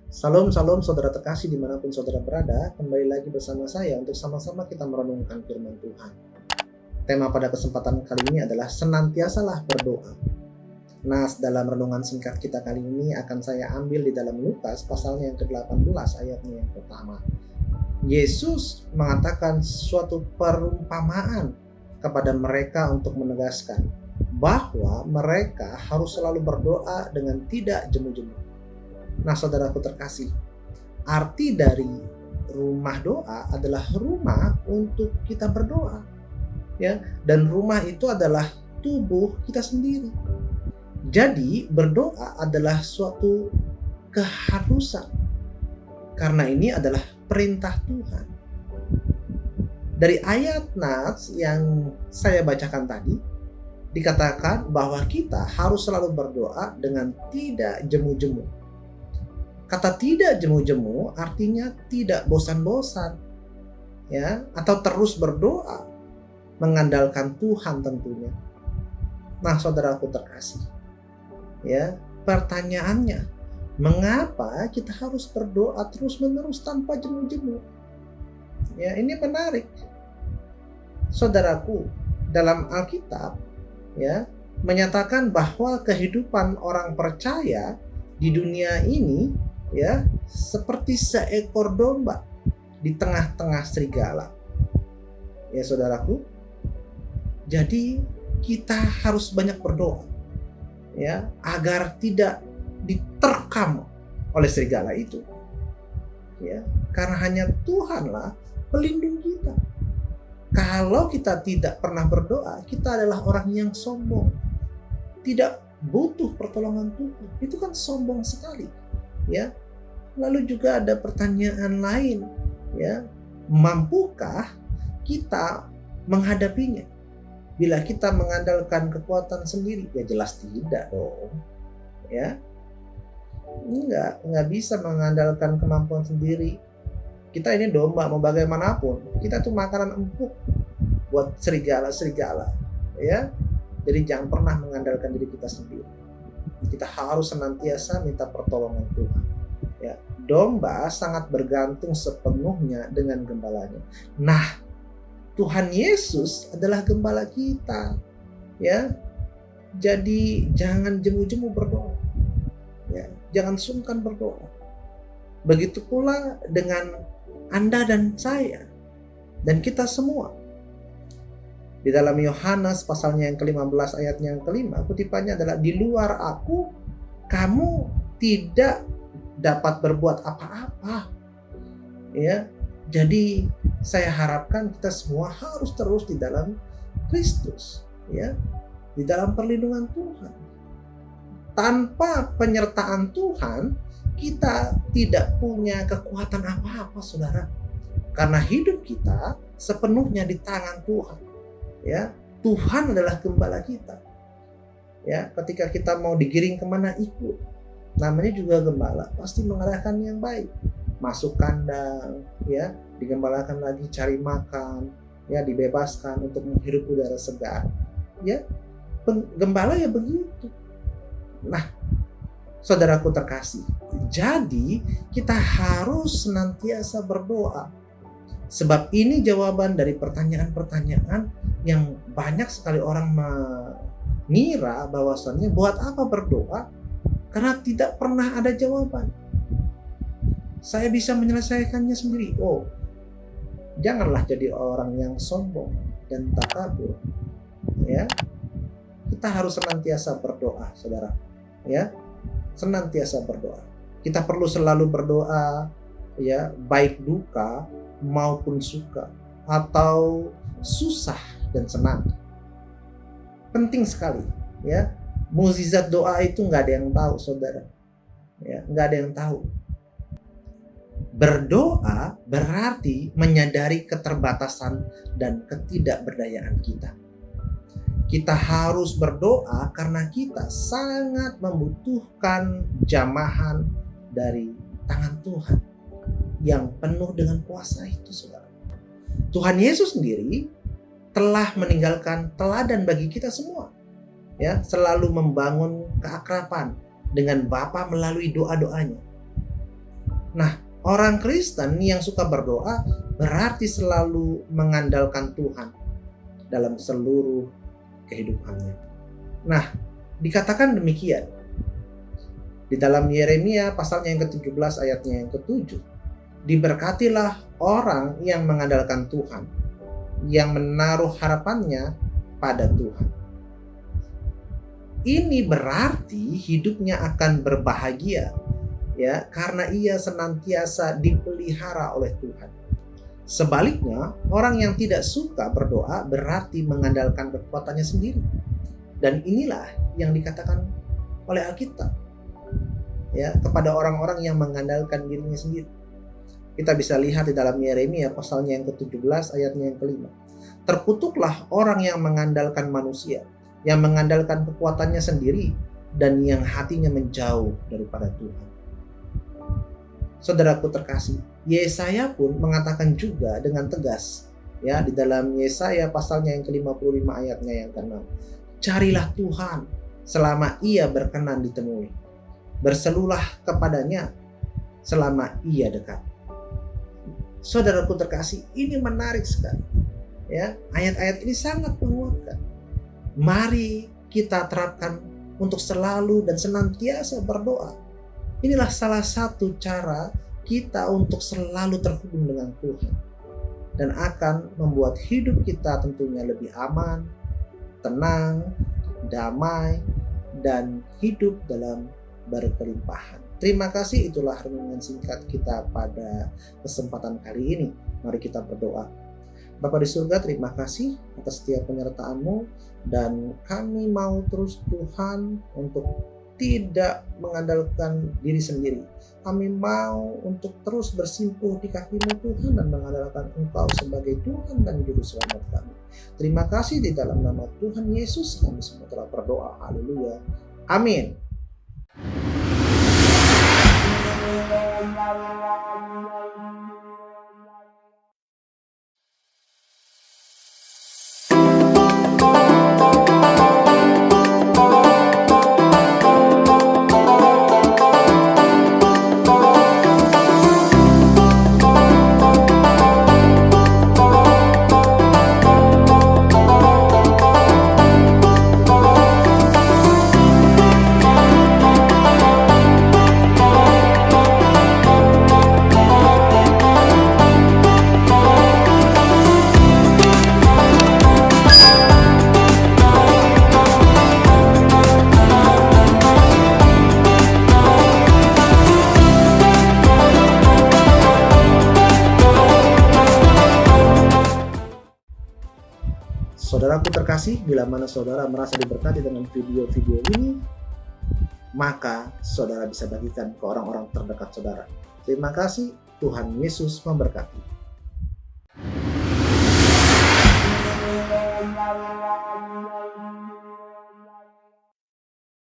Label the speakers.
Speaker 1: Salam salam saudara terkasih dimanapun saudara berada, kembali lagi bersama saya untuk sama-sama kita merenungkan firman Tuhan. Tema pada kesempatan kali ini adalah senantiasalah berdoa. Nas dalam renungan singkat kita kali ini akan saya ambil di dalam Lukas pasalnya yang ke-18 ayatnya yang pertama. Yesus mengatakan suatu perumpamaan kepada mereka untuk menegaskan bahwa mereka harus selalu berdoa dengan tidak jemu-jemu. Nah, saudaraku terkasih, arti dari rumah doa adalah rumah untuk kita berdoa, ya. Dan rumah itu adalah tubuh kita sendiri. Jadi, berdoa adalah suatu keharusan. Karena ini adalah perintah Tuhan. Dari ayat Nas yang saya bacakan tadi, dikatakan bahwa kita harus selalu berdoa dengan tidak jemu-jemu. Kata tidak jemu-jemu artinya tidak bosan-bosan, ya, atau terus berdoa mengandalkan Tuhan tentunya. Nah, saudaraku terkasih, ya, pertanyaannya, mengapa kita harus berdoa terus-menerus tanpa jemu-jemu? Ya, ini menarik. Saudaraku, dalam Alkitab, ya, menyatakan bahwa kehidupan orang percaya di dunia ini, ya, seperti seekor domba di tengah-tengah serigala. Ya, saudaraku. Jadi kita harus banyak berdoa, ya, agar tidak diterkam oleh serigala itu. Ya, karena hanya Tuhanlah pelindung kita. Kalau kita tidak pernah berdoa, kita adalah orang yang sombong. Tidak butuh pertolongan Tuhan. Itu kan sombong sekali. Ya, lalu juga ada pertanyaan lain, ya, mampukah kita menghadapinya? Bila kita mengandalkan kekuatan sendiri, ya jelas tidak dong, ya, nggak bisa mengandalkan kemampuan sendiri. Kita ini domba, mau bagaimanapun, kita tuh makanan empuk buat serigala-serigala, ya. Jadi jangan pernah mengandalkan diri kita sendiri. Kita harus senantiasa minta pertolongan Tuhan. Ya, domba sangat bergantung sepenuhnya dengan gembalanya. Nah, Tuhan Yesus adalah gembala kita. Ya, jadi jangan jemu-jemu berdoa. Ya, jangan sungkan berdoa. Begitu pula dengan Anda dan saya dan kita semua. Di dalam Yohanes pasalnya yang ke-15 ayatnya yang ke-5, kutipannya adalah di luar aku kamu tidak dapat berbuat apa-apa. Ya. Jadi saya harapkan kita semua harus terus di dalam Kristus, ya. Di dalam perlindungan Tuhan. Tanpa penyertaan Tuhan, kita tidak punya kekuatan apa-apa, Saudara. Karena hidup kita sepenuhnya di tangan Tuhan. Ya, Tuhan adalah gembala kita. Ya, ketika kita mau digiring kemana ikut. Namanya juga gembala, pasti mengarahkan yang baik. Masuk kandang, ya, digembalakan lagi cari makan, ya, dibebaskan untuk menghirup udara segar. Ya, gembala ya begitu. Nah, saudaraku terkasih, jadi kita harus senantiasa berdoa. Sebab ini jawaban dari pertanyaan-pertanyaan yang banyak sekali orang mengira bahwasannya buat apa berdoa karena tidak pernah ada jawaban. Saya bisa menyelesaikannya sendiri. Oh, janganlah jadi orang yang sombong dan takabur. Ya, kita harus senantiasa berdoa, saudara. Ya, senantiasa berdoa. Kita perlu selalu berdoa, ya, baik duka maupun suka atau susah dan senang. Penting sekali, ya. Mukjizat doa itu nggak ada yang tahu, saudara. Ya, nggak ada yang tahu. Berdoa berarti menyadari keterbatasan dan ketidakberdayaan kita. Kita harus berdoa karena kita sangat membutuhkan jamahan dari tangan Tuhan yang penuh dengan kuasa itu, saudara. Tuhan Yesus sendiri telah meninggalkan teladan bagi kita semua. Ya, selalu membangun keakraban dengan Bapa melalui doa-doanya. Nah, orang Kristen yang suka berdoa berarti selalu mengandalkan Tuhan dalam seluruh kehidupannya. Nah, dikatakan demikian di dalam Yeremia pasalnya yang ke-17 ayatnya yang ke-7. Diberkatilah orang yang mengandalkan Tuhan, yang menaruh harapannya pada Tuhan. Ini berarti hidupnya akan berbahagia, ya, karena ia senantiasa dipelihara oleh Tuhan. Sebaliknya, orang yang tidak suka berdoa berarti mengandalkan kekuatannya sendiri. Dan inilah yang dikatakan oleh Alkitab, ya, kepada orang-orang yang mengandalkan dirinya sendiri. Kita bisa lihat di dalam Yeremia pasalnya yang ke-17 ayatnya yang ke-5. Terkutuklah orang yang mengandalkan manusia, yang mengandalkan kekuatannya sendiri, dan yang hatinya menjauh daripada Tuhan. Saudaraku terkasih, Yesaya pun mengatakan juga dengan tegas, ya, di dalam Yesaya pasalnya yang ke-55 ayatnya yang ke-6. Carilah Tuhan selama ia berkenan ditemui. Berserulah kepadanya selama ia dekat. Saudaraku terkasih, ini menarik sekali. Ya, ayat-ayat ini sangat menguatkan. Mari kita terapkan untuk selalu dan senantiasa berdoa. Inilah salah satu cara kita untuk selalu terhubung dengan Tuhan, dan akan membuat hidup kita tentunya lebih aman, tenang, damai, dan hidup dalam berkelimpahan. Terima kasih, itulah renungan singkat kita pada kesempatan kali ini. Mari kita berdoa. Bapa di surga, terima kasih atas setiap penyertaan-Mu, dan kami mau terus Tuhan untuk tidak mengandalkan diri sendiri. Kami mau untuk terus bersimpuh di kaki-Mu Tuhan, dan mengandalkan Engkau sebagai Tuhan dan Juru Selamat kami. Terima kasih, di dalam nama Tuhan Yesus kami semua telah berdoa. Haleluya. Amin. Saudaraku terkasih, bila mana saudara merasa diberkati dengan video-video ini, maka saudara bisa bagikan ke orang-orang terdekat saudara. Terima kasih, Tuhan Yesus memberkati.